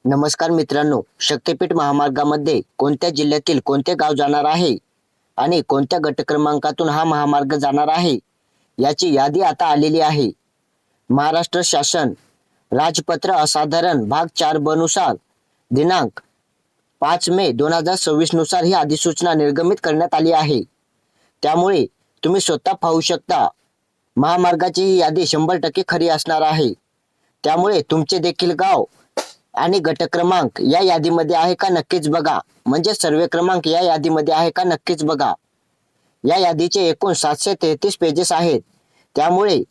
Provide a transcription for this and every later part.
नमस्कार मित्रांनो, शक्तिपीठ महामार्गामध्ये कोणत्या जिल्ह्यातील कोणते गाव जाणार आहे आणि कोणत्या गट क्रमांकातून हा महामार्ग जाणार आहे याची यादी आता आलेली आहे. महाराष्ट्र शासन राजपत्र असाधारण भाग 4 नुसार दिनांक 5 मे 2026 नुसार ही अधिसूचना निर्गमित करण्यात आली आहे. त्यामुळे तुम्ही स्वतः पाहू शकता, महामार्गाची ही यादी 100% खरी असणार आहे. त्यामुळे तुमचे देखील गाव आणि गट क्रमांक या यादीमध्ये आहे का नक्कीच बघा. म्हणजे सर्वे क्रमांक या यादीमध्ये आहे का नक्कीच बघा. या यादीचे एकूण 733 पेजेस आहेत. त्यामुळे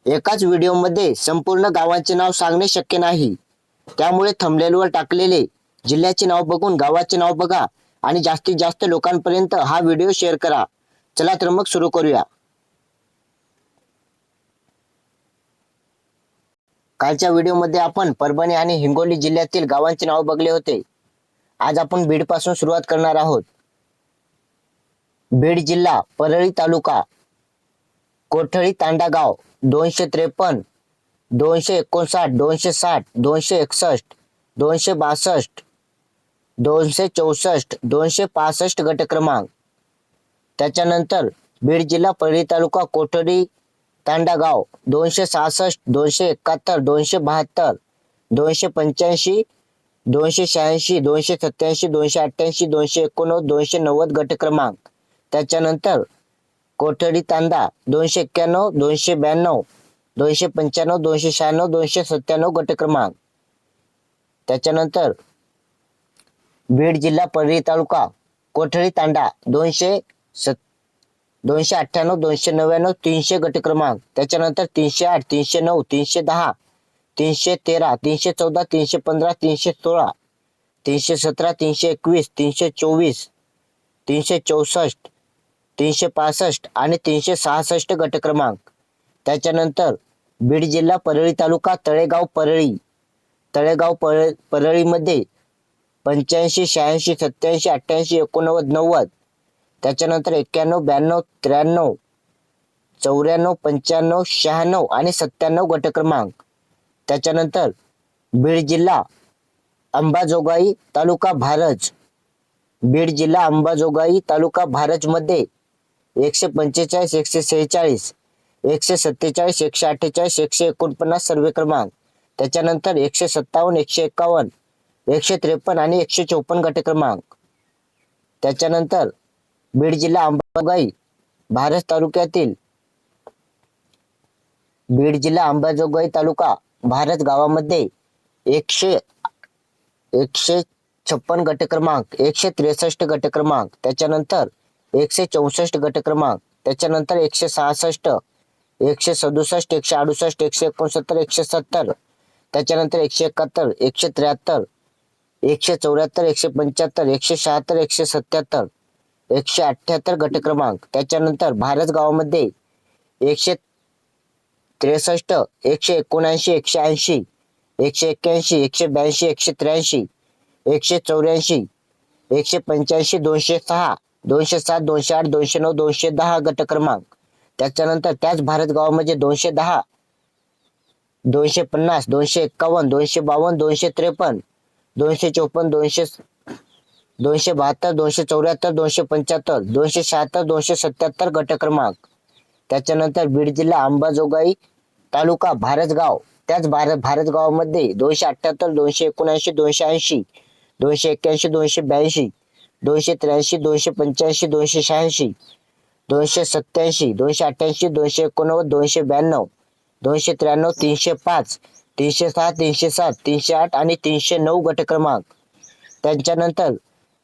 एकाच व्हिडिओमध्ये संपूर्ण गावांचे नाव सांगणे शक्य नाही. त्यामुळे थंबनेलवर टाकलेले जिल्ह्याचे नाव बघून गावाचे नाव बघा आणि जास्तीत जास्त लोकांपर्यंत हा व्हिडिओ शेअर करा. चला तर मग सुरू करूया. कालच्या व्हिडिओमध्ये आपण परभणी आणि हिंगोली जिल्ह्यातील गावांचे नाव बघले होते. आज आपण बीड पासून सुरुवात करणार आहोत. बीड जिल्हा परळी तालुका कोठळी तांडा गाव 253, 259, 260, 261, 262, 264, 265 गट क्रमांक. त्याच्यानंतर बीड जिल्हा परळी तालुका कोठडी तांडा गाव 266, 271, 272, 285, 286, 287, 288, 289, 290 गट क्रमांक. त्याच्यानंतर कोठडी तांडा 291, 292, 295, 296, 297 गट क्रमांक. त्याच्यानंतर बीड जिल्हा परळी तालुका कोठडी तांडा 298, 299, 300 गट क्रमांक. त्याच्यानंतर 308, 309, 310, 313, 314, 315, 316, 317, 321, 324, 364, 365 आणि 366 गट क्रमांक. त्याच्यानंतर बीड जिल्हा परळी तालुका तळेगाव परळीमध्ये 85, 86, 87, 88, 89, 90. त्याच्यानंतर 91, 92, 93, 94, 95, 96 आणि 97 गट क्रमांक. त्याच्यानंतर बीड जिल्हा अंबाजोगाई तालुका भारज मध्ये 145, 146, 147, 148, 149 सर्वे क्रमांक. त्याच्यानंतर 157, 151, 153 आणि 154 गट क्रमांक. त्याच्यानंतर बीड जिल्हा अंबाजोगाई तालुका भारत गावामध्ये 156 गट क्रमांक, 163 गट क्रमांक. त्याच्यानंतर 164 गट क्रमांक. त्याच्यानंतर 166, 167, 168, 169, 170. त्याच्यानंतर 171, 173, 174, 175, 176, 177, 178 गट क्रमांक. त्याच्यानंतर भारत गावामध्ये 163, 179, 180, 181, 182, 183, 184, 185, 206, 207, 208, 209, 210 गट क्रमांक. त्याच्यानंतर त्याच भारत गावामध्ये 210, 250, 251, 252, 253, 254, 272, 274, 275, 276, 277 गट क्रमांक. त्याच्यानंतर बीड जिल्हा अंबाजोगाई तालुका भारतगाव भारत गावामध्ये 278, 279, 280, 281, 282, 283, 285, 286, 287, 288, 289, 292, 293, 305, 306, 307, 308 आणि 309 गट क्रमांक. त्याच्यानंतर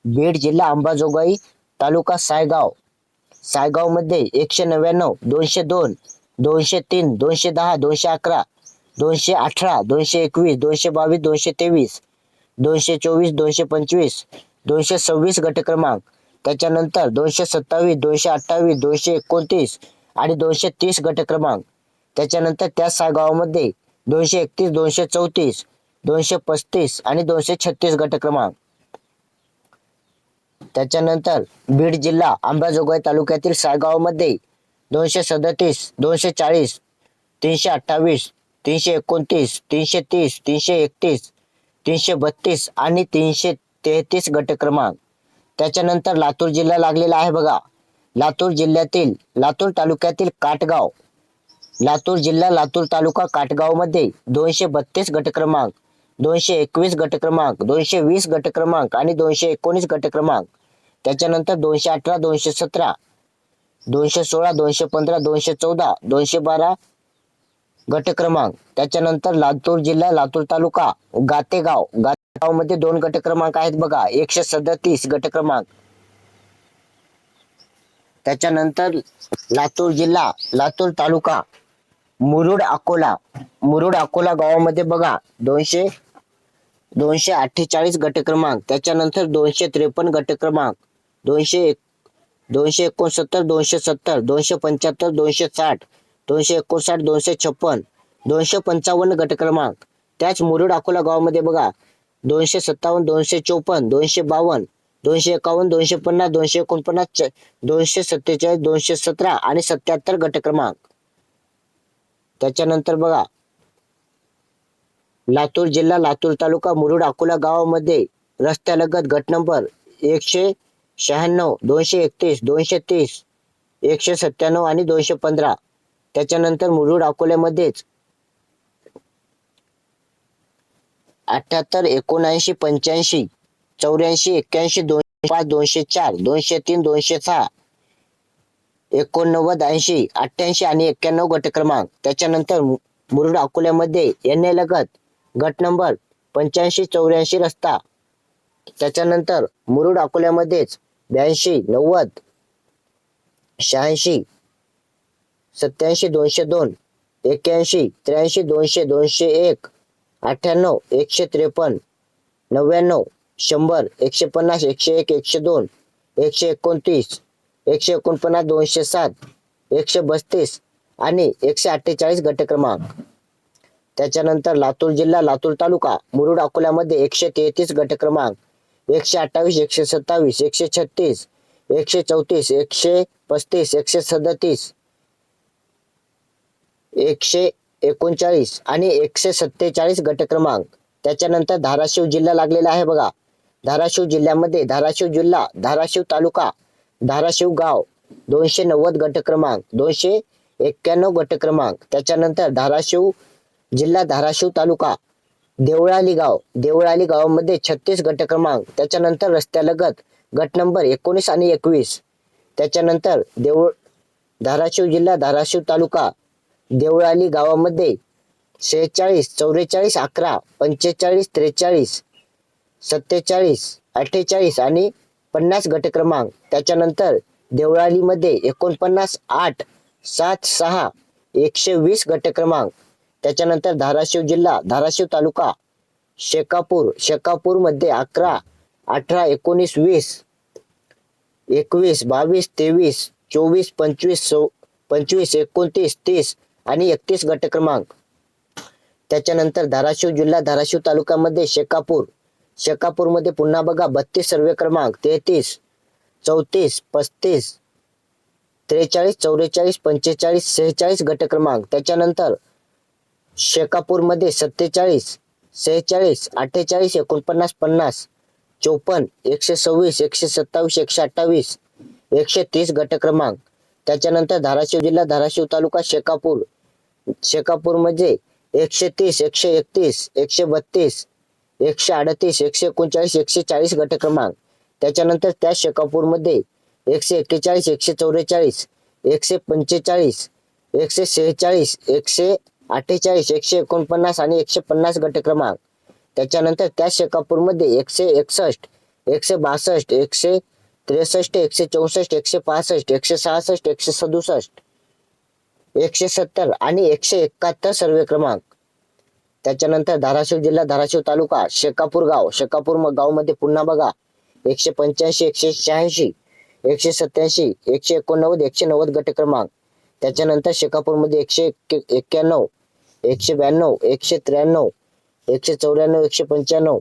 बीड जिल्हा अंबाजोगाई तालुका सायगाव मध्ये 199, 202, 203, 210, 211, 218, 221, 222, 223, 224, 225, 226 गट क्रमांक. त्याच्यानंतर 227, 228, 229 आणि 230 गट क्रमांक. त्याच्यानंतर त्या सायगावामध्ये 231, 234, 235 आणि 236 गट क्रमांक. त्याच्यानंतर बीड जिल्हा अंबाजोगाई तालुक्यातील सायगावमध्ये 237, 240, 328, 329, 330, 331, 332 आणि 333 गट क्रमांक. त्याच्यानंतर लातूर जिल्हा लागलेला आहे बघा. लातूर तालुक्यातील काटगाव, लातूर जिल्हा लातूर तालुका काटगाव मध्ये 232 गट क्रमांक, 221 गट क्रमांक, 220 गट क्रमांक आणि 219 गट क्रमांक. त्याच्यानंतर 218, 217, 216, 215, 214, 212 गट क्रमांक. त्याच्यानंतर लातूर जिल्हा लातूर तालुका गातेगाव मध्ये 2 गट क्रमांक आहेत बघा, 137 गट क्रमांक. त्याच्यानंतर लातूर जिल्हा लातूर तालुका मुरुड अकोला गावामध्ये बघा 248 गट क्रमांक. त्याच्यानंतर 253 गट क्रमांक, 269, 270, 275, 260, 259, 256, 255 गट क्रमांक. त्याच मुरुड अकोला गावामध्ये बघा 257, 254, 252, 251, 250, 249, 247, 217 आणि 77 गट क्रमांक. त्याच्यानंतर बघा लातूर जिल्हा लातूर तालुका मुरुड अकोला गावामध्ये रस्त्यालगत गट नंबर 196, 231, 230, 197 आणि 215. त्याच्यानंतर मुरुड अकोल्यामध्येच 78, 79, 85, 84, 81, 205, 204, 203, 206, 89, 80, 88 आणि 91 गट क्रमांक. त्याच्यानंतर मुरुड अकोल्यामध्ये एनए लगत गट नंबर 85, 84 रस्ता. त्याच्यानंतर मुरुड अकोल्यामध्येच 82, 90, 86, 87, 202, 81, 83, 200, 201, 98, 153, 99, 100, 150, 101, 102, 129, 149, 207, 132 आणि 148 गट क्रमांक. त्याच्यानंतर लातूर जिल्हा लातूर तालुका मुरुड अकोल्यामध्ये 133 गट क्रमांक, 128, 127, 136, 134, 135, 137, 139 आणि 147 गट क्रमांक. त्याच्यानंतर धाराशिव जिल्हा लागलेला आहे बघा. धाराशिव जिल्ह्यामध्ये धाराशिव जिल्हा धाराशिव तालुका धाराशिव गाव 290 गट क्रमांक, 291 गट क्रमांक. त्याच्यानंतर धाराशिव जिल्हा धाराशिव तालुका देवळाली गावामध्ये 36 गट क्रमांक. त्याच्यानंतर रस्त्यालगत गट नंबर 19 आणि 21. त्याच्यानंतर धाराशिव जिल्हा धाराशिव तालुका देवळाली गावामध्ये 46, 44, 11, 45, 43, 47, 48 आणि 50 गट क्रमांक. त्याच्यानंतर देवळालीमध्ये 49, 8, 7, 6, 120 गट क्रमांक. त्याच्यानंतर धाराशिव जिल्हा धाराशिव तालुका शेकापूर मध्ये 11, 18, 19, 20, 21, 22, 23, 24, 25, 29, 30 आणि 31 गट क्रमांक. त्याच्यानंतर धाराशिव जिल्हा धाराशिव तालुक्यामध्ये शेकापूर मध्ये पुन्हा बघा 32 सर्वे क्रमांक, 33, 34, 35, 43, 44, 45, 46 गट क्रमांक. त्याच्यानंतर शेकापूर मध्ये 47, 46, 48, 49, 50, 54, 126, 127, 128, 130 गट क्रमांक. त्याच्यानंतर धाराशिव जिल्हा धाराशिव तालुका शेकापूर मध्ये 130, 131, 132, 138, 139, 140 गट क्रमांक. त्याच्यानंतर त्या शेकापूर मध्ये 141, 144, 145, 146, 148, 149 आणि 150 गट क्रमांक. त्याच्यानंतर त्या शेकापूर मध्ये 161, 162, 163, 164, 165, 166, 167, 170 आणि 171 सर्वे क्रमांक. त्याच्यानंतर धाराशिव जिल्हा धाराशिव तालुका शेकापूर गाव मध्ये पुन्हा बघा 185, 186, 187, 189, 190 गट क्रमांक. त्याच्यानंतर शेकापूर मध्ये 191, 192, 193, 194, 195,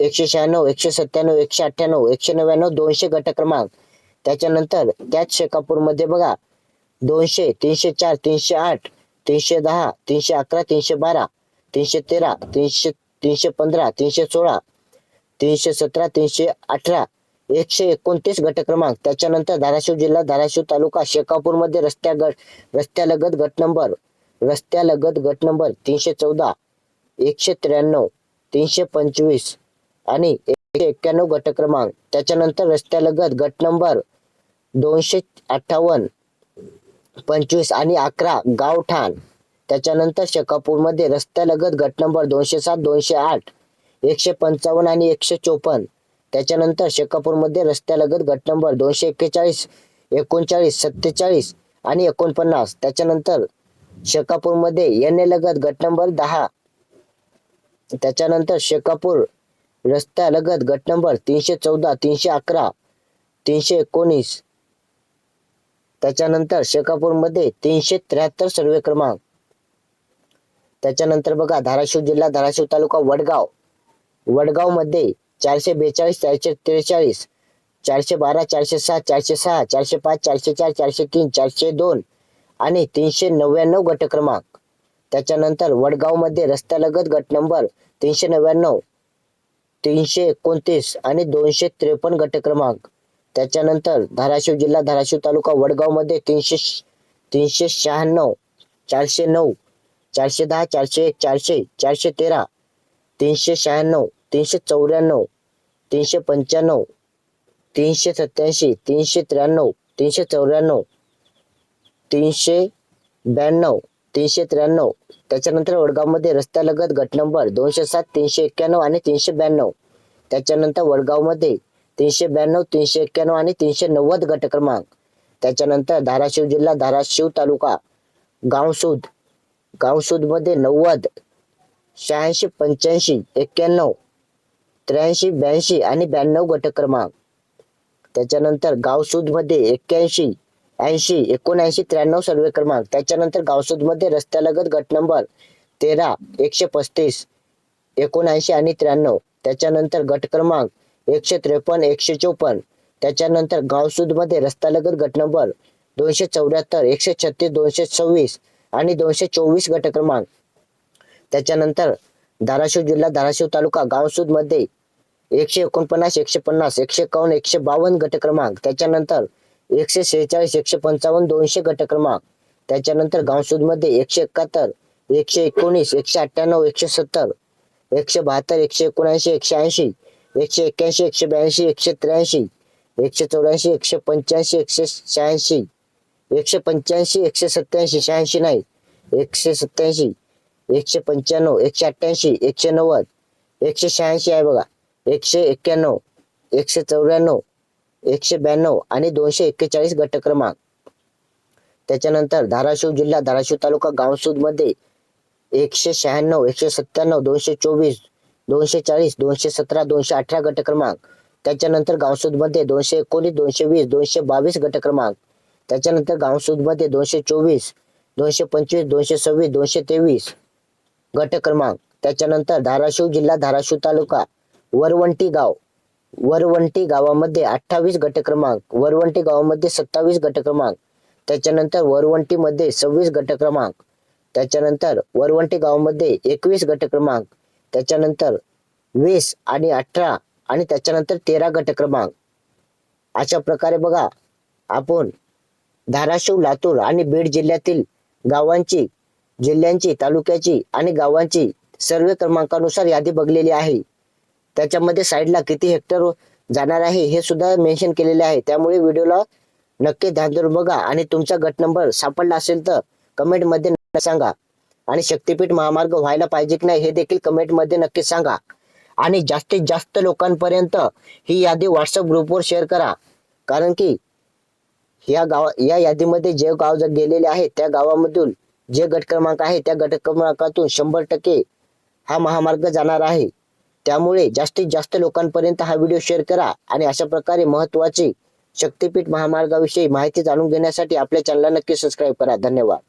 196, 197, 198, 199, 200 गट क्रमांक. त्याच्यानंतर त्याच शेकापूर मध्ये बघा 200, 304, 308, 310, 311, 312, 313, 315, 316, 317, 318, 129 गट क्रमांक. त्याच्यानंतर धाराशिव जिल्हा, धाराशिव तालुका, शेकापूरमध्ये रस्त्यालगत गट नंबर 314, 193, 325 आणि 191 गट क्रमांक. त्याच्यानंतर रस्त्यालगत गट नंबर 258, 25 आणि 11 गावठाण. त्याच्यानंतर शेकापूरमध्ये रस्त्यालगत गट नंबर 207, 208, 155 आणि 154. त्याच्यानंतर शेकापूरमध्ये रस्त्यालगत गट नंबर 241, 39, 47 आणि 49. त्याच्यानंतर शेकापूरमध्ये एनए गट नंबर 10. त्याच्यानंतर शेकापूर रस्त्यालगत गट नंबर 314, 311, 319. त्याच्यानंतर शेकापूरमध्ये 373 सर्वे क्रमांक. त्याच्यानंतर बघा धाराशिव जिल्हा, धाराशिव तालुका, वडगाव मध्ये 442, 443, 412, 407, 406, 405, 404, 403, 402 आणि 399 गट क्रमांक. त्याच्यानंतर वडगाव मध्ये रस्त्यालगत गट नंबर 399, 329 आणि 253 गट क्रमांक. त्याच्यानंतर धाराशिव जिल्हा, धाराशिव तालुका, वडगाव मध्ये 396, 409, 410, 401, 400, 413, 396, 394, 395, 387, 393, 394, 392, 393. त्याच्यानंतर वडगावमध्ये रस्त्यालगत गट नंबर 207, 391 आणि 392. त्याच्यानंतर वडगावमध्ये 392, 391 आणि 390 गट क्रमांक. त्याच्यानंतर धाराशिव जिल्हा, धाराशिव तालुका, गावसूद मध्ये 90, 86, 85, 91, 83, 82 आणि 92 गट क्रमांक. त्याच्यानंतर गावसूद मध्ये 81, 80, 79, 93 सर्वे क्रमांक. त्याच्यानंतर गावसूद मध्ये रस्त्यालगत गट नंबर 13, 135, 79 आणि 93. त्याच्यानंतर गट क्रमांक 153, 154. त्याच्यानंतर गावसूद मध्ये रस्त्यालगत गट नंबर 274, 136, 226 आणि 224 गट क्रमांक. त्याच्यानंतर धाराशिव जिल्हा, धाराशिव तालुका, गावसूद मध्ये 149, 150, 151, 152 गट क्रमांक. त्याच्यानंतर 146, 155, 200 गट क्रमांक. त्याच्यानंतर गावसूद मध्ये 171, 119, 198, 170, 172, 179, 180, 181, 182, 183, 184, 185, 186, 185, 187, 86 नाही, 187, 195, 188, 190, 186 आहे बघा, 191, 194, 192 आणि 241 गट क्रमांक. त्याच्यानंतर धाराशिव जिल्हा, धाराशिव तालुका, गावसूद मध्ये 196, 197, 224, 240, 217, 218 गट क्रमांक. त्याच्यानंतर गावसूद मध्ये 219, 220, 222 गट क्रमांक. त्याच्यानंतर गावसूद मध्ये 224, 225, 226, 223 गट क्रमांक. त्याच्यानंतर धाराशिव जिल्हा, धाराशिव तालुका, वरवंटी गावामध्ये 28 गट क्रमांक. वरवंटी गावामध्ये 27 गट क्रमांक. त्याच्यानंतर वरवंटी मध्ये 26 गट क्रमांक. त्याच्यानंतर वरवंटी गावामध्ये 21 गट क्रमांक. त्याच्यानंतर 20 आणि 18 आणि त्याच्यानंतर 13 गट क्रमांक. अशा प्रकारे बघा आपण धाराशिव, लातूर आणि बीड जिल्ह्यातील गावांची, जिल्ह्यांची, तालुक्याची आणि गावांची सर्वे क्रमांकानुसार यादी बघलेली आहे. त्याच्यामध्ये साईडला किती हेक्टर जाणार आहे हे सुद्धा मेन्शन केलेले आहे. त्यामुळे व्हिडिओला नक्की ध्यान देऊन बघा आणि तुमचा गट नंबर सापडला असेल तर कमेंट मध्ये नक्की सांगा. आणि शक्तीपीठ महामार्ग व्हायला पाहिजे की नाही हे देखील कमेंट मध्ये नक्की सांगा. आणि जास्तीत जास्त लोकांपर्यंत ही यादी व्हॉट्सअप ग्रुपवर शेअर करा. कारण की या यादीमध्ये जे गाव गेलेले आहेत त्या गावामधून जे गट क्रमांक आहे त्या गट क्रमांकातून 100% हा महामार्ग जाणार आहे. त्यामुळे जास्तीत जास्त लोकांपर्यंत हा व्हिडिओ शेअर करा आणि अशा प्रकारे महत्त्वाची शक्तीपीठ महामार्गाविषयी माहिती जाणून घेण्यासाठी आपल्या चॅनलला नक्की सबस्क्राईब करा. धन्यवाद.